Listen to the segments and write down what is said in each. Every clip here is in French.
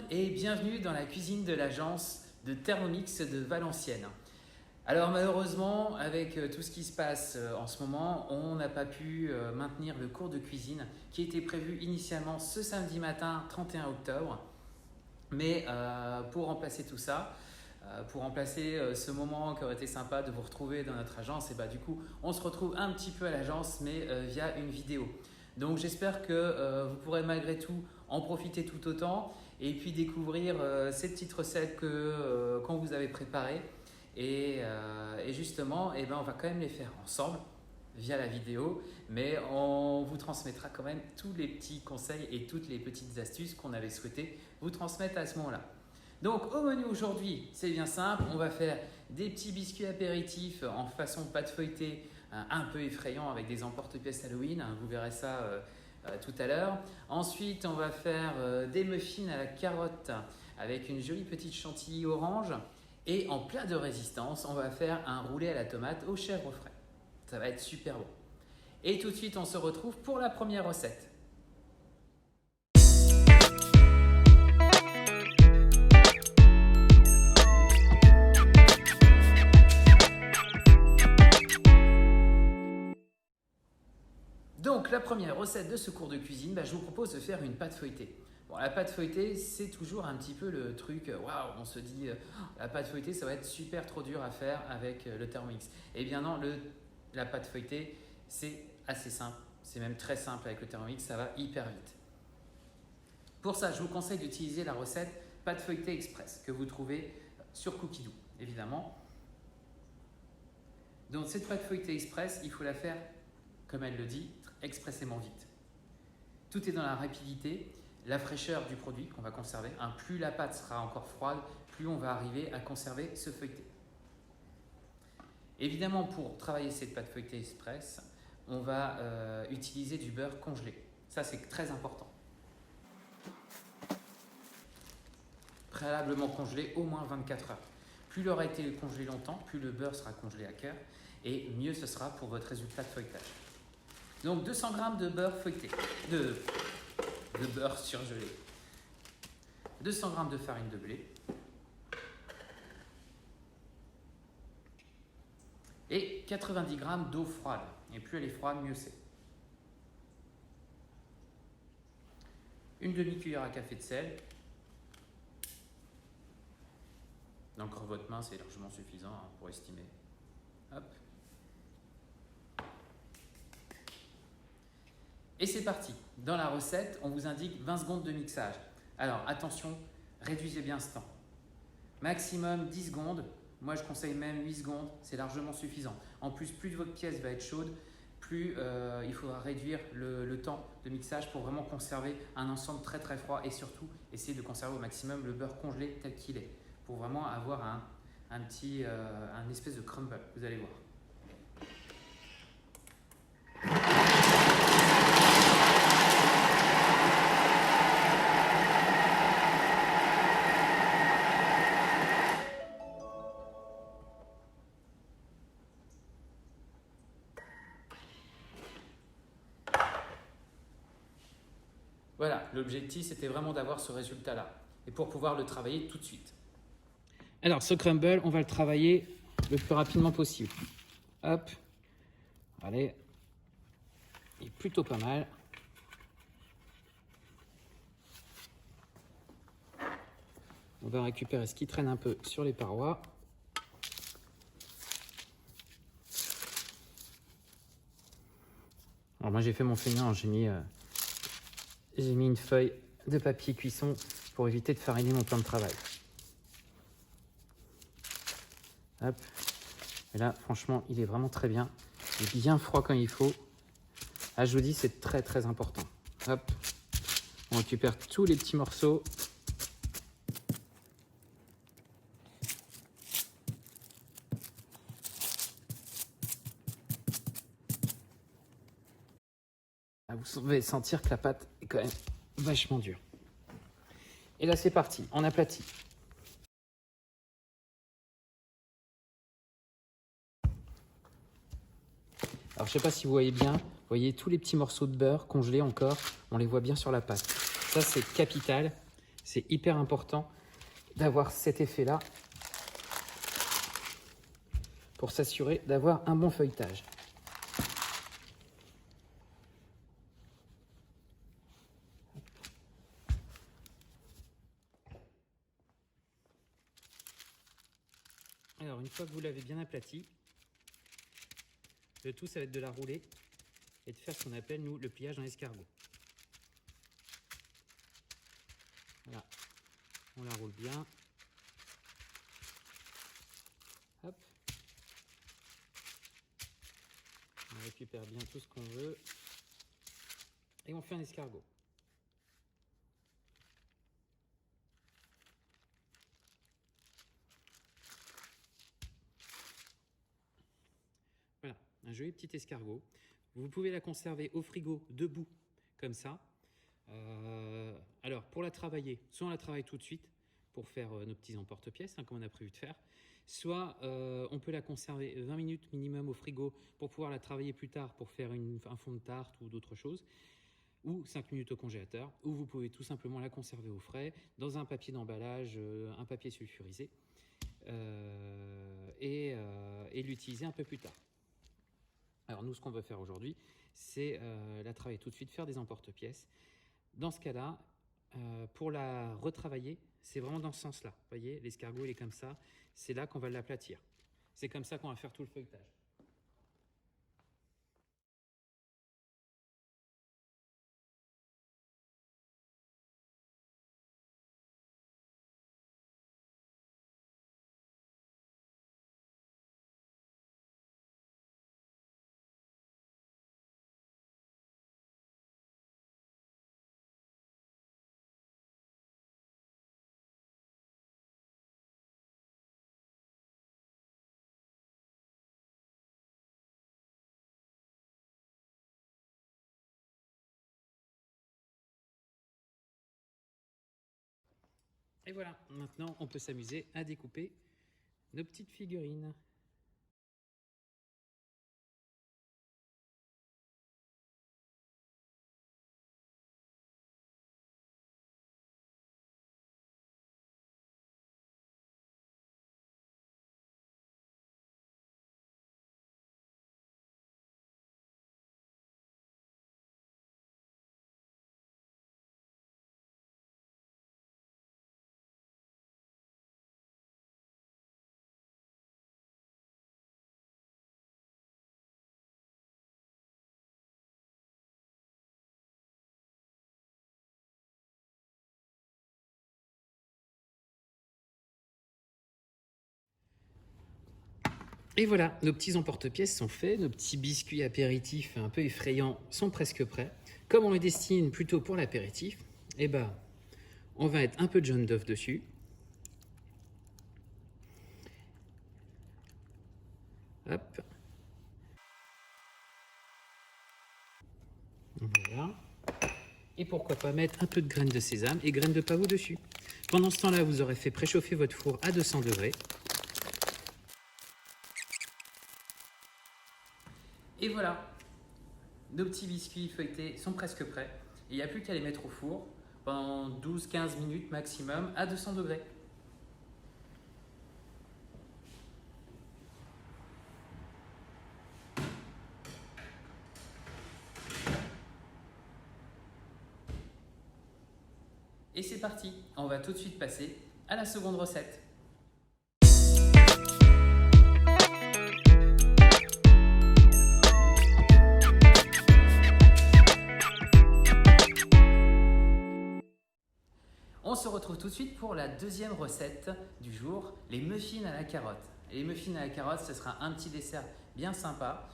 et bienvenue dans la cuisine de l'agence de Thermomix de Valenciennes. Alors malheureusement, avec tout ce qui se passe en ce moment, on n'a pas pu maintenir le cours de cuisine qui était prévu initialement ce samedi matin 31 octobre. Mais pour remplacer tout ça, pour remplacer ce moment qui aurait été sympa de vous retrouver dans notre agence, et du coup on se retrouve un petit peu à l'agence mais via une vidéo. Donc j'espère que vous pourrez malgré tout en profiter tout autant et puis découvrir ces petites recettes qu'on vous avait préparées. Et justement, on va quand même les faire ensemble via la vidéo, mais on vous transmettra quand même tous les petits conseils et toutes les petites astuces qu'on avait souhaité vous transmettre à ce moment-là. Donc au menu aujourd'hui, c'est bien simple, on va faire des petits biscuits apéritifs en façon pâte feuilletée, un peu effrayant avec des emporte-pièces Halloween, vous verrez ça tout à l'heure. Ensuite, on va faire des muffins à la carotte avec une jolie petite chantilly orange. Et en plat de résistance, on va faire un roulé à la tomate au chèvre frais. Ça va être super bon. Et tout de suite, on se retrouve pour la première recette. Donc, la première recette de ce cours de cuisine, je vous propose de faire une pâte feuilletée. Bon, la pâte feuilletée, c'est toujours un petit peu le truc, waouh, on se dit, la pâte feuilletée, ça va être super trop dur à faire avec le Thermomix. Eh bien non, la pâte feuilletée, c'est assez simple, c'est même très simple avec le Thermomix, ça va hyper vite. Pour ça, je vous conseille d'utiliser la recette pâte feuilletée express que vous trouvez sur Cookidoo, évidemment. Donc cette pâte feuilletée express, il faut la faire, comme elle le dit, expressément vite. Tout est dans la rapidité, la fraîcheur du produit qu'on va conserver. Plus la pâte sera encore froide, plus on va arriver à conserver ce feuilleté. Évidemment, pour travailler cette pâte feuilletée express, on va utiliser du beurre congelé. Ça, c'est très important. Préalablement congelé au moins 24 heures. Plus il aura été congelé longtemps, plus le beurre sera congelé à cœur et mieux ce sera pour votre résultat de feuilletage. Donc 200 g de beurre feuilleté, de beurre surgelé, 200 g de farine de blé et 90 g d'eau froide. Et plus elle est froide, mieux c'est. Une demi-cuillère à café de sel. Donc votre main, c'est largement suffisant pour estimer. Hop. Et c'est parti. Dans la recette, on vous indique 20 secondes de mixage. Alors attention, réduisez bien ce temps. Maximum 10 secondes. Moi, je conseille même 8 secondes. C'est largement suffisant. En plus votre pièce va être chaude, plus il faudra réduire le temps de mixage pour vraiment conserver un ensemble très très froid et surtout essayer de conserver au maximum le beurre congelé tel qu'il est pour vraiment avoir un espèce de crumble. Vous allez voir. Voilà, l'objectif c'était vraiment d'avoir ce résultat-là et pour pouvoir le travailler tout de suite. Alors ce crumble, on va le travailler le plus rapidement possible. Hop, allez, il est plutôt pas mal. On va récupérer ce qui traîne un peu sur les parois. Alors moi j'ai fait mon feignant, j'ai mis une feuille de papier cuisson pour éviter de fariner mon plan de travail. Hop. Et là, franchement, il est vraiment très bien. Il est bien froid comme il faut. Ah, je vous dis, c'est très très important. Hop. On récupère tous les petits morceaux. Ah, vous pouvez sentir que la pâte est quand même vachement dure. Et là, c'est parti. On aplatit. Alors, je ne sais pas si vous voyez bien, vous voyez tous les petits morceaux de beurre congelés encore, on les voit bien sur la pâte. Ça, c'est capital. C'est hyper important d'avoir cet effet-là pour s'assurer d'avoir un bon feuilletage. Alors, une fois que vous l'avez bien aplati, le tout, ça va être de la rouler et de faire ce qu'on appelle, nous, le pliage en escargot. Voilà, on la roule bien. Hop. On récupère bien tout ce qu'on veut. Et on fait un escargot. Voilà, un joli petit escargot. Vous pouvez la conserver au frigo debout, comme ça. Alors, pour la travailler, soit on la travaille tout de suite pour faire nos petits emporte-pièces, comme on a prévu de faire, soit on peut la conserver 20 minutes minimum au frigo pour pouvoir la travailler plus tard pour faire un fond de tarte ou d'autres choses, ou 5 minutes au congélateur, ou vous pouvez tout simplement la conserver au frais dans un papier d'emballage, un papier sulfurisé, et l'utiliser un peu plus tard. Alors nous, ce qu'on va faire aujourd'hui, c'est la travailler tout de suite, faire des emporte-pièces. Dans ce cas-là, pour la retravailler, c'est vraiment dans ce sens-là. Vous voyez, l'escargot, il est comme ça. C'est là qu'on va l'aplatir. C'est comme ça qu'on va faire tout le feuilletage. Et voilà, maintenant on peut s'amuser à découper nos petites figurines. Et voilà, nos petits emporte-pièces sont faits, nos petits biscuits apéritifs un peu effrayants sont presque prêts. Comme on les destine plutôt pour l'apéritif, eh ben, on va mettre un peu de jaune d'œuf dessus. Hop. Voilà. Et pourquoi pas mettre un peu de graines de sésame et graines de pavot dessus. Pendant ce temps-là, vous aurez fait préchauffer votre four à 200 degrés. Et voilà, nos petits biscuits feuilletés sont presque prêts. Il n'y a plus qu'à les mettre au four pendant 12-15 minutes maximum à 200 degrés. Et c'est parti, on va tout de suite passer à la seconde recette. On se retrouve tout de suite pour la deuxième recette du jour, les muffins à la carotte. Et les muffins à la carotte, ce sera un petit dessert bien sympa,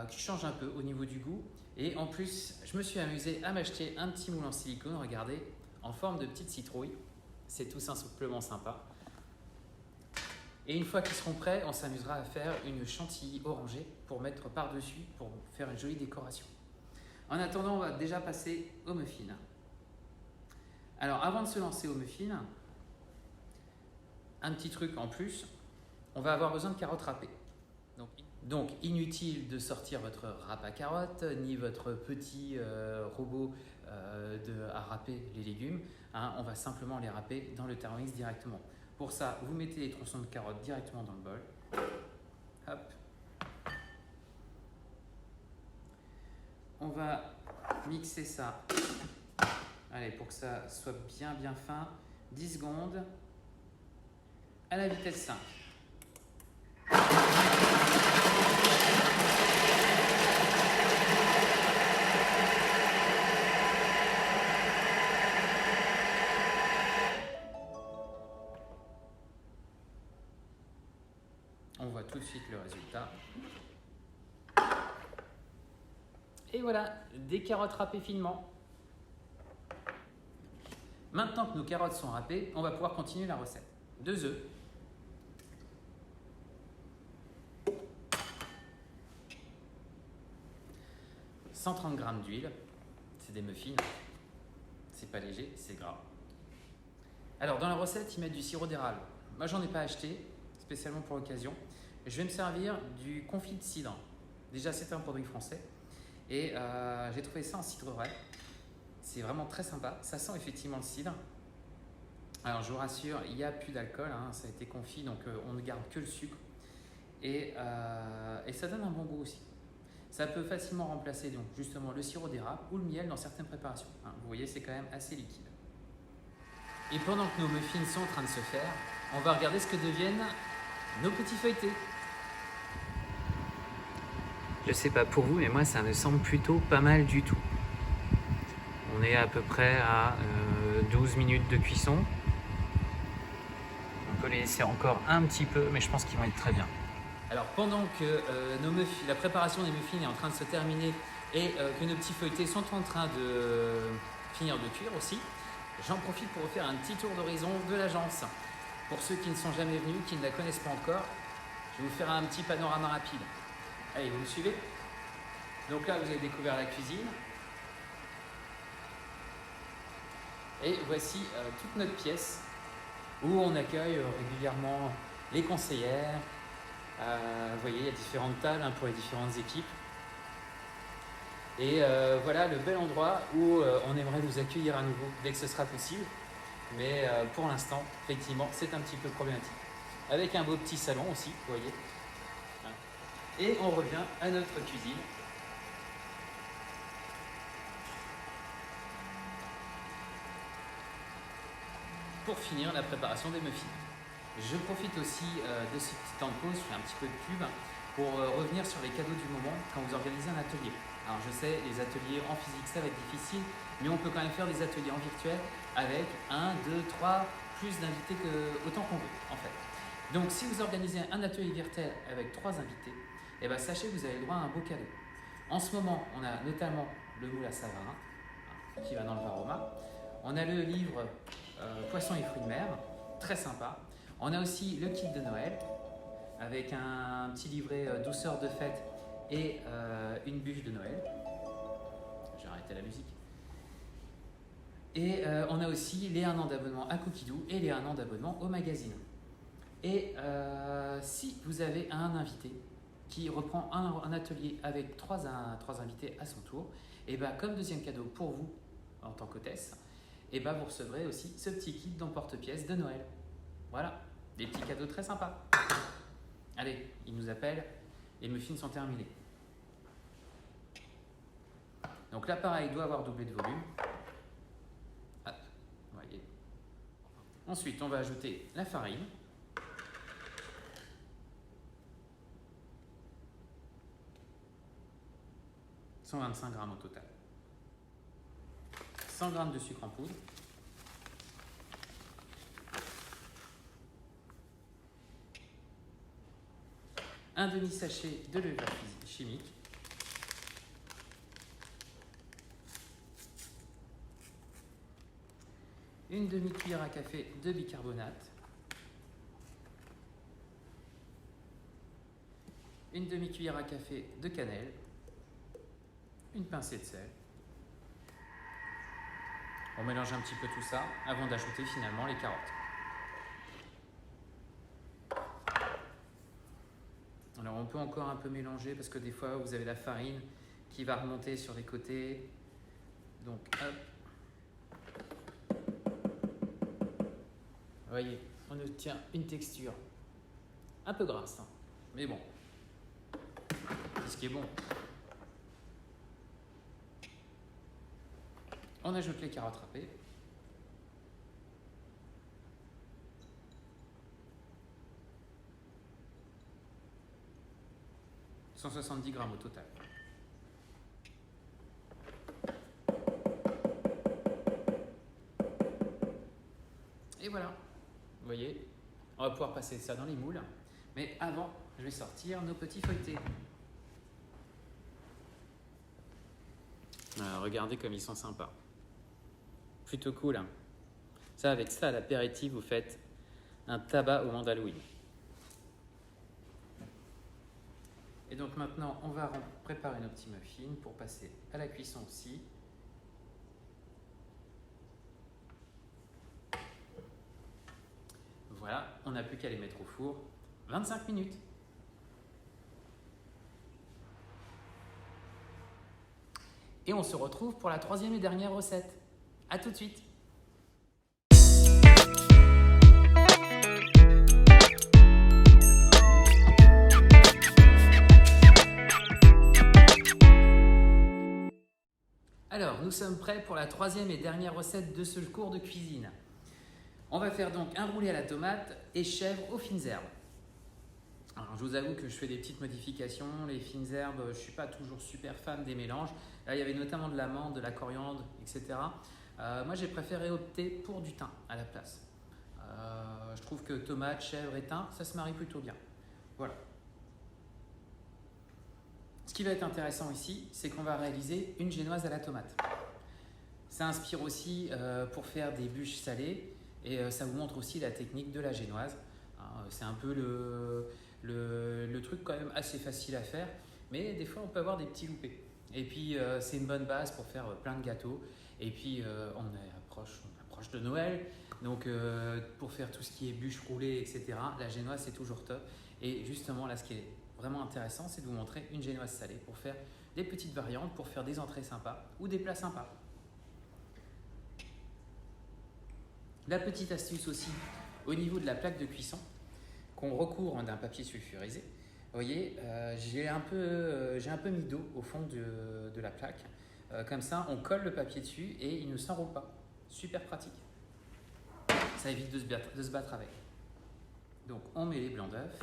qui change un peu au niveau du goût. Et en plus, je me suis amusé à m'acheter un petit moule en silicone, regardez, en forme de petite citrouille. C'est tout simplement sympa. Et une fois qu'ils seront prêts, on s'amusera à faire une chantilly orangée pour mettre par-dessus, pour faire une jolie décoration. En attendant, on va déjà passer aux muffins. Alors, avant de se lancer aux muffins, un petit truc en plus, on va avoir besoin de carottes râpées. Donc, Donc inutile de sortir votre râpe à carottes ni votre petit robot à râper les légumes. Hein, on va simplement les râper dans le Thermomix directement. Pour ça, vous mettez les tronçons de carottes directement dans le bol. Hop. On va mixer ça. Allez, pour que ça soit bien fin. 10 secondes. À la vitesse 5. On voit tout de suite le résultat. Et voilà, des carottes râpées finement. Maintenant que nos carottes sont râpées, on va pouvoir continuer la recette. 2 œufs. « 130 g d'huile. C'est des muffins. C'est pas léger, c'est gras. Alors, dans la recette, ils mettent du sirop d'érable. Moi, j'en ai pas acheté, spécialement pour l'occasion. Je vais me servir du confit de cidre. Déjà, c'est un produit français. Et j'ai trouvé ça en cidrerie. C'est vraiment très sympa. Ça sent effectivement le cidre. Alors, je vous rassure, il n'y a plus d'alcool. Hein, ça a été confit, donc on ne garde que le sucre. Et ça donne un bon goût aussi. Ça peut facilement remplacer donc, justement le sirop d'érable ou le miel dans certaines préparations. Hein, vous voyez, c'est quand même assez liquide. Et pendant que nos muffins sont en train de se faire, on va regarder ce que deviennent nos petits feuilletés. Je sais pas pour vous, mais moi ça me semble plutôt pas mal du tout. On est à peu près à 12 minutes de cuisson. On peut les laisser encore un petit peu, mais je pense qu'ils vont être très bien. Alors pendant que la préparation des muffins est en train de se terminer et que nos petits feuilletés sont en train de finir de cuire aussi, j'en profite pour vous faire un petit tour d'horizon de l'agence. Pour ceux qui ne sont jamais venus, qui ne la connaissent pas encore, je vais vous faire un petit panorama rapide. Allez, vous me suivez? Donc là, vous avez découvert la cuisine. Et voici toute notre pièce où on accueille régulièrement les conseillères. Vous voyez, il y a différentes tables hein, pour les différentes équipes. Et voilà le bel endroit où on aimerait vous accueillir à nouveau dès que ce sera possible. Mais pour l'instant, effectivement, c'est un petit peu problématique. Avec un beau petit salon aussi, vous voyez. Et on revient à notre cuisine. Pour finir la préparation des muffins. Je profite aussi de ce petit temps de pause, je fais un petit peu de pub, pour revenir sur les cadeaux du moment quand vous organisez un atelier. Alors je sais, les ateliers en physique ça va être difficile, mais on peut quand même faire des ateliers en virtuel avec 1, 2, 3, plus d'invités autant qu'on veut en fait. Donc si vous organisez un atelier virtuel avec 3 invités, eh ben, sachez que vous avez le droit à un beau cadeau. En ce moment, on a notamment le moule à Savarin, qui va dans le Varoma. On a le livre Poissons et fruits de mer, très sympa. On a aussi le kit de Noël, avec un petit livret douceur de fête et une bûche de Noël. J'ai arrêté la musique. Et on a aussi les 1 an d'abonnement à Cookidoo et les 1 an d'abonnement au magazine. Et si vous avez un invité qui reprend un atelier avec 3 invités à son tour, et ben, comme deuxième cadeau pour vous en tant qu'hôtesse, et ben, vous recevrez aussi ce petit kit d'emporte-pièce de Noël. Voilà, des petits cadeaux très sympas. Allez, il nous appelle, les muffins sont terminés. Donc l'appareil doit avoir doublé de volume. Hop, voyez. Ensuite, on va ajouter la farine. « 125 g au total. 100 g de sucre en poudre. Un demi-sachet de levure chimique. Une demi-cuillère à café de bicarbonate. Une demi-cuillère à café de cannelle. Une pincée de sel. On mélange un petit peu tout ça avant d'ajouter finalement les carottes. Alors on on peut encore un peu mélanger parce que des fois vous avez la farine qui va remonter sur les côtés. Donc hop. Vous voyez, on obtient une texture un peu grasse, hein, mais bon, c'est ce qui est bon. On ajoute les carottes râpées. « 170 grammes au total. Et voilà, vous voyez, on va pouvoir passer ça dans les moules. Mais avant, je vais sortir nos petits feuilletés. Regardez comme ils sont sympas. Plutôt cool. Hein. Ça, avec ça, à l'apéritif, vous faites un tabac au moment d'Halloween. Et donc maintenant, on va préparer nos petits muffins pour passer à la cuisson aussi. Voilà, on n'a plus qu'à les mettre au four. 25 minutes. Et on se retrouve pour la troisième et dernière recette. À tout de suite. Alors, nous sommes prêts pour la troisième et dernière recette de ce cours de cuisine. On va faire donc un roulé à la tomate et chèvre aux fines herbes. Alors, je vous avoue que je fais des petites modifications. Les fines herbes, je ne suis pas toujours super fan des mélanges. Là, il y avait notamment de l'amande, de la coriandre, etc. Moi, j'ai préféré opter pour du thym à la place. Je trouve que tomate, chèvre et thym, ça se marie plutôt bien. Voilà. Ce qui va être intéressant ici, c'est qu'on va réaliser une génoise à la tomate. Ça inspire aussi pour faire des bûches salées et ça vous montre aussi la technique de la génoise. C'est un peu le truc quand même assez facile à faire, mais des fois on peut avoir des petits loupés. Et puis c'est une bonne base pour faire plein de gâteaux. Et puis on approche de Noël, donc pour faire tout ce qui est bûches roulées, etc., la génoise c'est toujours top. Et justement là, ce qui est vraiment intéressant, c'est de vous montrer une génoise salée pour faire des petites variantes, pour faire des entrées sympas ou des plats sympas. La petite astuce aussi au niveau de la plaque de cuisson, qu'on recouvre d'un papier sulfurisé. Vous voyez, j'ai un peu mis d'eau au fond de la plaque. Comme ça, on colle le papier dessus et il ne s'enroule pas. Super pratique. Ça évite de se battre avec. Donc, on met les blancs d'œufs.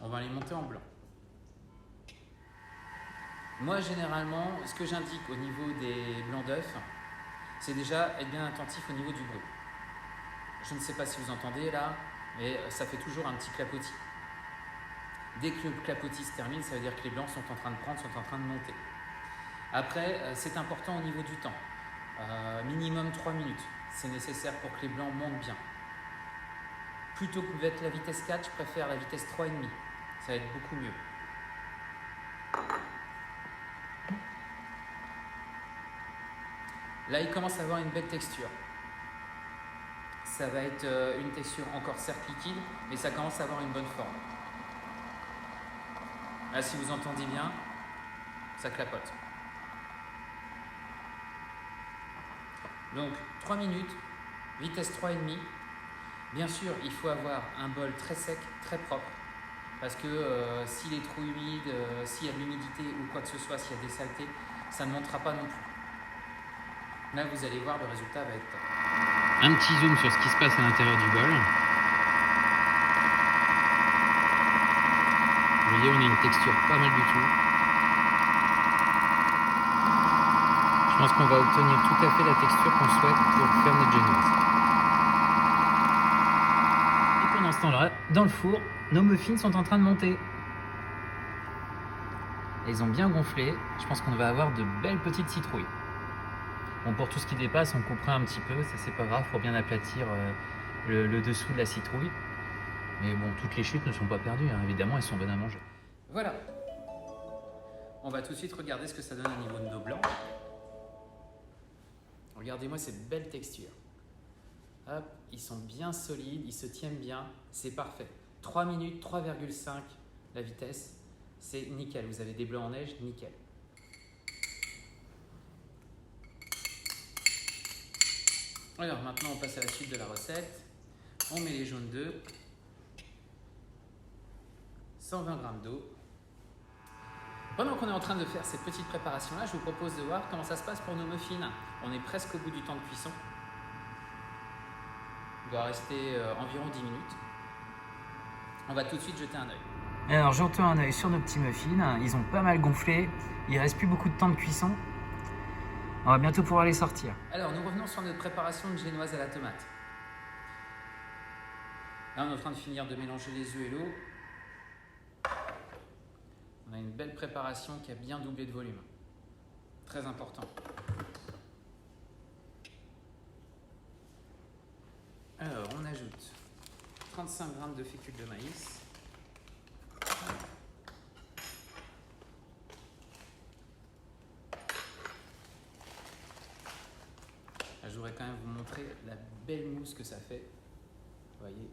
On va les monter en blanc. Moi, généralement, ce que j'indique au niveau des blancs d'œufs, c'est déjà être bien attentif au niveau du bruit. Je ne sais pas si vous entendez là, mais ça fait toujours un petit clapotis. Dès que le clapotis se termine, ça veut dire que les blancs sont en train de prendre, sont en train de monter. Après, c'est important au niveau du temps. Minimum 3 minutes. C'est nécessaire pour que les blancs montent bien. Plutôt que d'être la vitesse 4, je préfère la vitesse 3,5. Ça va être beaucoup mieux. Là, il commence à avoir une belle texture. Ça va être une texture encore certes liquide, mais ça commence à avoir une bonne forme. Là, si vous entendez bien, ça clapote. Donc, 3 minutes, vitesse 3,5. Bien sûr, il faut avoir un bol très sec, très propre, parce que s'il est trop humide, s'il y a de l'humidité ou quoi que ce soit, s'il y a des saletés, ça ne montera pas non plus. Là, vous allez voir, le résultat va être top. Un petit zoom sur ce qui se passe à l'intérieur du bol. Vous voyez, on a une texture pas mal du tout. Je pense qu'on va obtenir tout à fait la texture qu'on souhaite pour faire notre génoise. Et pendant ce temps-là, dans le four, nos muffins sont en train de monter. Ils ont bien gonflé. Je pense qu'on va avoir de belles petites citrouilles. Bon, pour tout ce qui dépasse, on coupera un petit peu, ça c'est pas grave pour bien aplatir le dessous de la citrouille. Mais bon, toutes les chutes ne sont pas perdues, hein. Évidemment, elles sont bonnes à manger. Voilà. On va tout de suite regarder ce que ça donne au niveau de nos blancs. Regardez. Regardez-moi cette belle texture. Hop, ils sont bien solides, ils se tiennent bien, c'est parfait. 3 minutes, 3,5 la vitesse, c'est nickel. Vous avez des bleus en neige, nickel. Alors maintenant, on passe à la suite de la recette. On met les jaunes d'œufs, 120 g d'eau. Pendant qu'on est en train de faire cette petite préparation-là, je vous propose de voir comment ça se passe pour nos muffins. On est presque au bout du temps de cuisson. Il doit rester environ 10 minutes. On va tout de suite jeter un œil. Alors, jetons un œil sur nos petits muffins. Ils ont pas mal gonflé. Il ne reste plus beaucoup de temps de cuisson. On va bientôt pouvoir les sortir. Alors, nous revenons sur notre préparation de génoise à la tomate. Là, on est en train de finir de mélanger les œufs et l'eau. On a une belle préparation qui a bien doublé de volume. Très important. Alors, on ajoute 35 g de fécule de maïs. Là, je voudrais quand même vous montrer la belle mousse que ça fait. Vous voyez.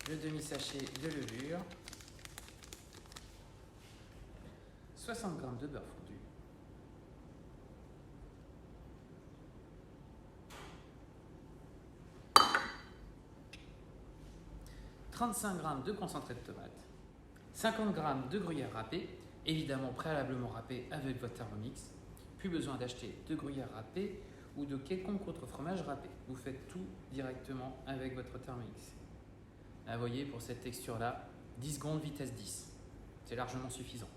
Le demi-sachet de levure. 60 g de beurre fondu. « 35 g de concentré de tomate, 50 g de gruyère râpée, évidemment préalablement râpé avec votre Thermomix. Plus besoin d'acheter de gruyère râpée ou de quelconque autre fromage râpé. Vous faites tout directement avec votre Thermomix. Là, vous voyez, pour cette texture-là, 10 secondes, vitesse 10. C'est largement suffisant.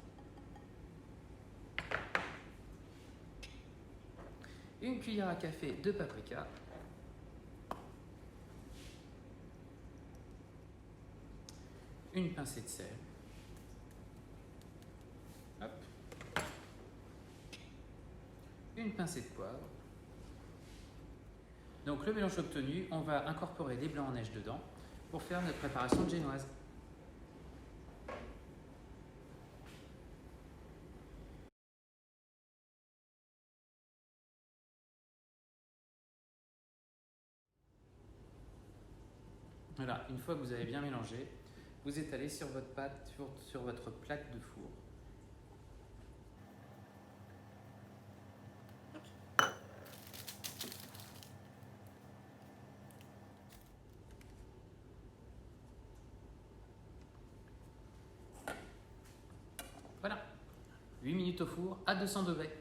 Une cuillère à café de paprika. Une pincée de sel. Hop. Une pincée de poivre. Donc le mélange obtenu, on va incorporer les blancs en neige dedans pour faire notre préparation de génoise. Voilà, une fois que vous avez bien mélangé, vous étalez sur votre pâte, sur votre plaque de four. Voilà, 8 minutes au four à 200 degrés.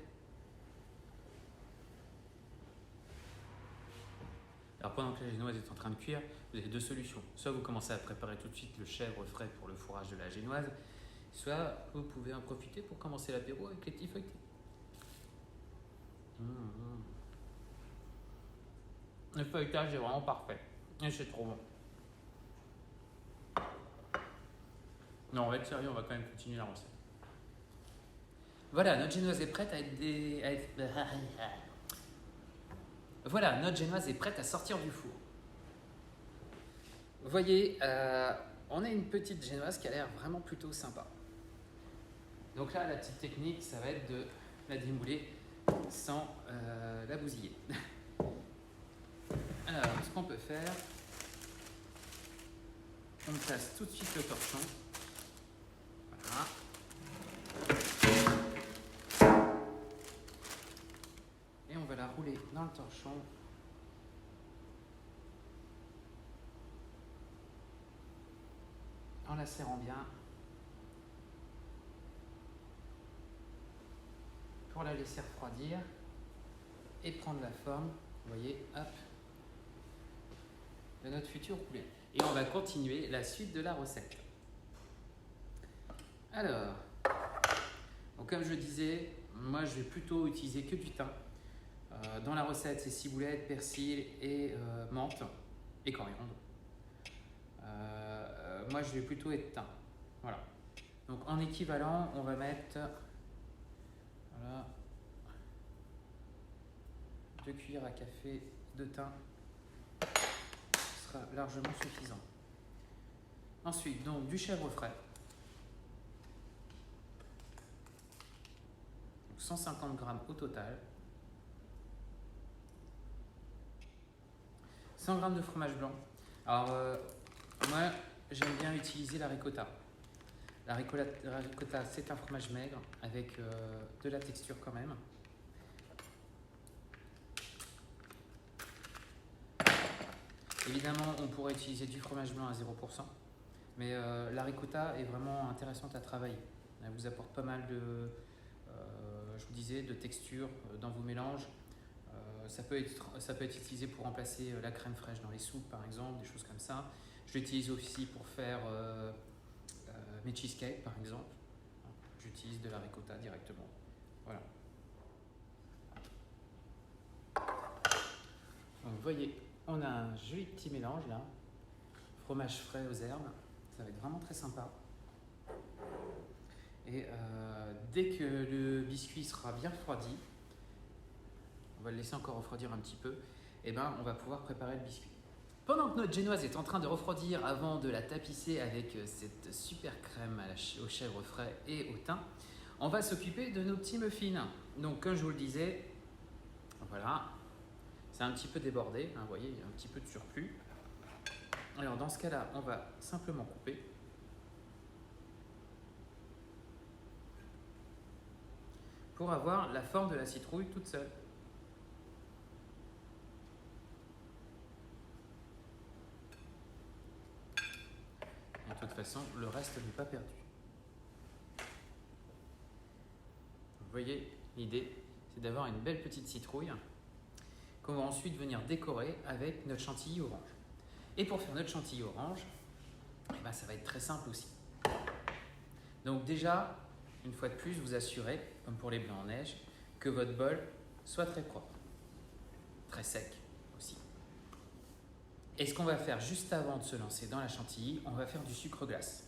Alors pendant que la génoise est en train de cuire, vous avez deux solutions. Soit vous commencez à préparer tout de suite le chèvre frais pour le fourrage de la génoise, soit vous pouvez en profiter pour commencer l'apéro avec les petits feuilletés. Le feuilletage est vraiment parfait. Et c'est trop bon. Non, on va être sérieux, on va quand même continuer la recette. Voilà, notre génoise est prête Voilà, notre génoise est prête à sortir du four. Vous voyez, on a une petite génoise qui a l'air vraiment plutôt sympa. Donc là, la petite technique, ça va être de la démouler sans la bousiller. Alors, ce qu'on peut faire, on place tout de suite le torchon. Voilà. Et on va la rouler dans le torchon. En la serrant bien. Pour la laisser refroidir et prendre la forme, vous voyez, hop, de notre futur poulet. Et on va continuer la suite de la recette. Alors, donc comme je disais, moi je vais plutôt utiliser que du thym. Dans la recette, c'est ciboulette, persil et menthe et coriandre. Moi je vais plutôt être thym. Voilà. Donc en équivalent, on va mettre voilà, 2 cuillères à café de thym. Ce sera largement suffisant. Ensuite, donc du chèvre frais. 150 grammes au total. 100 grammes de fromage blanc. Alors, moi, j'aime bien utiliser la ricotta. La ricotta, c'est un fromage maigre avec de la texture quand même. Évidemment, on pourrait utiliser du fromage blanc à 0%, mais la ricotta est vraiment intéressante à travailler. Elle vous apporte pas mal de, je vous disais, de texture dans vos mélanges. Ça peut être utilisé pour remplacer la crème fraîche dans les soupes, par exemple, des choses comme ça. Je l'utilise aussi pour faire mes cheesecakes, par exemple. J'utilise de la ricotta directement. Voilà. Donc, vous voyez, on a un joli petit mélange là. Fromage frais aux herbes. Ça va être vraiment très sympa. Et dès que le biscuit sera bien refroidi, on va le laisser encore refroidir un petit peu, et ben on va pouvoir préparer le biscuit. Pendant que notre génoise est en train de refroidir avant de la tapisser avec cette super crème au chèvre frais et au thym, on va s'occuper de nos petits muffins. Donc comme je vous le disais, voilà, c'est un petit peu débordé, hein, vous voyez, il y a un petit peu de surplus. Alors dans ce cas-là, on va simplement couper. Pour avoir la forme de la citrouille toute seule. Et de toute façon, le reste n'est pas perdu. Vous voyez, l'idée, c'est d'avoir une belle petite citrouille qu'on va ensuite venir décorer avec notre chantilly orange. Et pour faire notre chantilly orange, eh ben, ça va être très simple aussi. Donc déjà, une fois de plus, vous assurez, comme pour les blancs en neige, que votre bol soit très propre, très sec aussi. Et ce qu'on va faire juste avant de se lancer dans la chantilly, on va faire du sucre glace.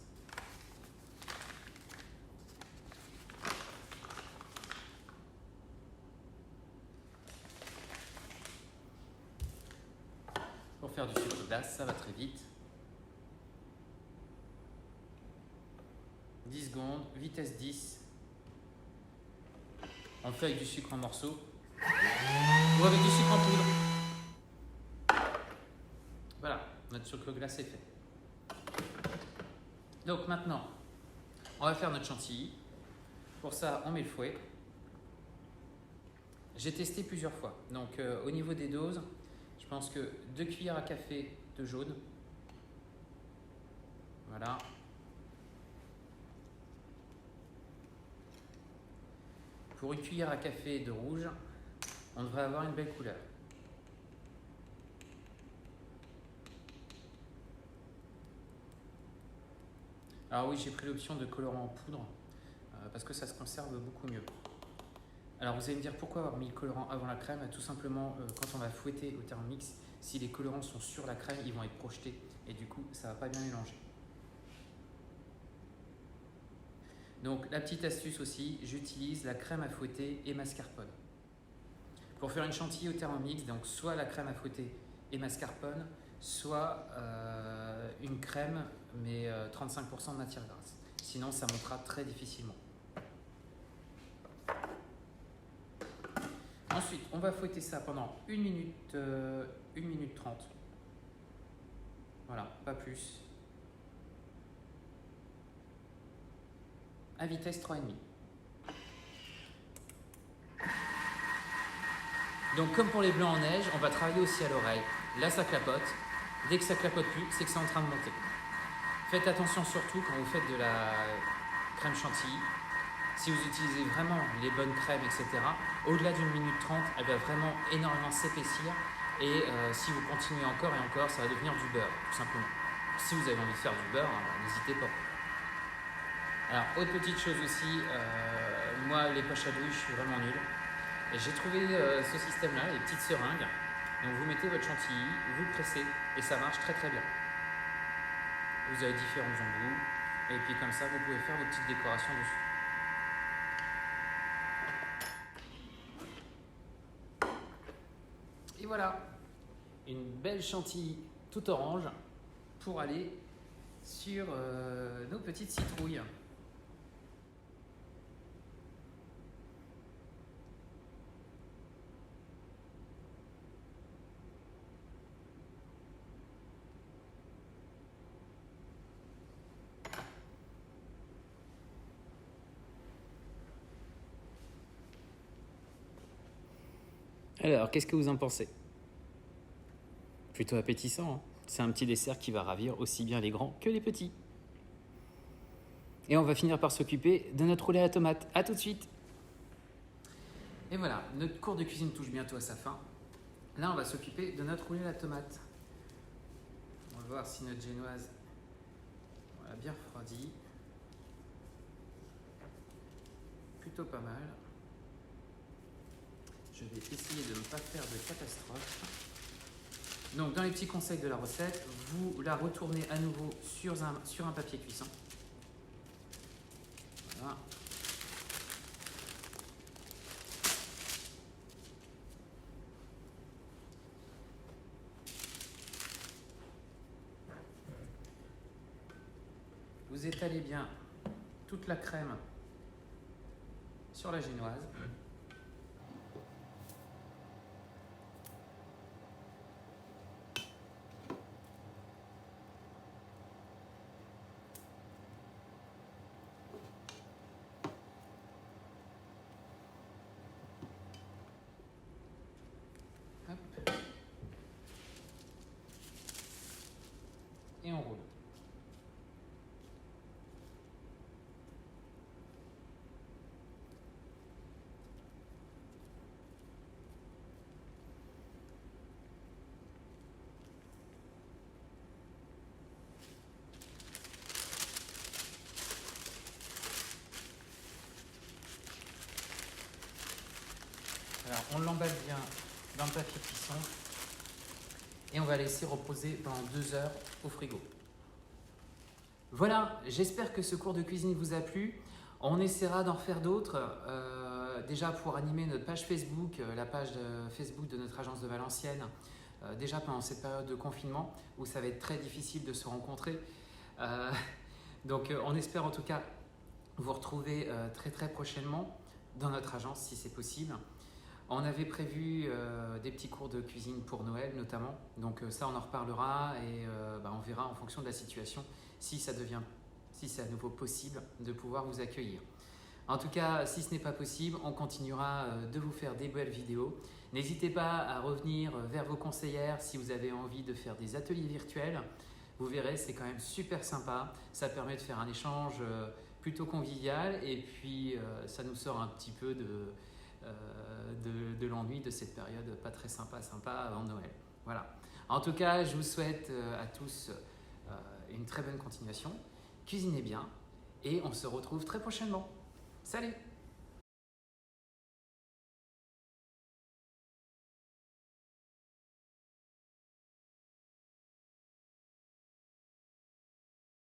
Pour faire du sucre glace, ça va très vite. 10 secondes, vitesse 10. On le fait avec du sucre en morceaux ou avec du sucre en poudre. Voilà, notre sucre glace est fait. Donc maintenant, on va faire notre chantilly. Pour ça, on met le fouet. J'ai testé plusieurs fois. Donc au niveau des doses, je pense que 2 cuillères à café de jaune. Voilà. Pour 1 cuillère à café de rouge, on devrait avoir une belle couleur. Alors oui, j'ai pris l'option de colorant en poudre parce que ça se conserve beaucoup mieux. Alors vous allez me dire pourquoi avoir mis le colorant avant la crème? Tout simplement, quand on va fouetter au Thermomix, si les colorants sont sur la crème, ils vont être projetés et du coup, ça ne va pas bien mélanger. Donc la petite astuce aussi, j'utilise la crème à fouetter et mascarpone. Pour faire une chantilly au Thermomix, donc soit la crème à fouetter et mascarpone, soit une crème mais 35% de matière grasse. Sinon ça montera très difficilement. Ensuite, on va fouetter ça pendant 1 minute 30. Voilà, pas plus. À vitesse 3,5. Donc comme pour les blancs en neige, on va travailler aussi à l'oreille. Là ça clapote. Dès que ça clapote plus, c'est que c'est en train de monter. Faites attention surtout quand vous faites de la crème chantilly. Si vous utilisez vraiment les bonnes crèmes, etc., au-delà d'1 minute 30, elle va vraiment énormément s'épaissir. Et si vous continuez encore et encore, ça va devenir du beurre, tout simplement. Si vous avez envie de faire du beurre, n'hésitez pas. Alors, autre petite chose aussi, moi, les poches à douille, je suis vraiment nul. Et j'ai trouvé ce système-là, les petites seringues. Donc, vous mettez votre chantilly, vous le pressez, et ça marche très très bien. Vous avez différents embouts, et puis comme ça, vous pouvez faire vos petites décorations dessus. Et voilà, une belle chantilly tout orange pour aller sur nos petites citrouilles. Alors, qu'est-ce que vous en pensez? Plutôt appétissant, hein. C'est un petit dessert qui va ravir aussi bien les grands que les petits. Et on va finir par s'occuper de notre roulé à la tomate. A tout de suite. Et voilà, notre cours de cuisine touche bientôt à sa fin. Là, on va s'occuper de notre roulé à la tomate. On va voir si notre génoise a bien refroidi. Plutôt pas mal. Je vais essayer de ne pas faire de catastrophe. Donc, dans les petits conseils de la recette, vous la retournez à nouveau sur un papier cuisson. Voilà. Vous étalez bien toute la crème sur la génoise. Hop. Et on roule. Alors, on l'emballe bien dans le papier cuisson et on va laisser reposer pendant 2 heures au frigo. Voilà, j'espère que ce cours de cuisine vous a plu. On essaiera d'en refaire d'autres, déjà pour animer notre page Facebook, la page de Facebook de notre agence de Valenciennes, déjà pendant cette période de confinement où ça va être très difficile de se rencontrer. Donc on espère en tout cas vous retrouver très très prochainement dans notre agence si c'est possible. On avait prévu des petits cours de cuisine pour Noël notamment, donc ça on en reparlera et on verra en fonction de la situation si c'est à nouveau possible de pouvoir vous accueillir. En tout cas, si ce n'est pas possible, on continuera de vous faire des belles vidéos. N'hésitez pas à revenir vers vos conseillères si vous avez envie de faire des ateliers virtuels. Vous verrez, c'est quand même super sympa. Ça permet de faire un échange plutôt convivial et puis ça nous sort un petit peu de l'ennui de cette période pas très sympa avant Noël. Voilà. En tout cas, je vous souhaite à tous une très bonne continuation. Cuisinez bien et on se retrouve très prochainement. Salut!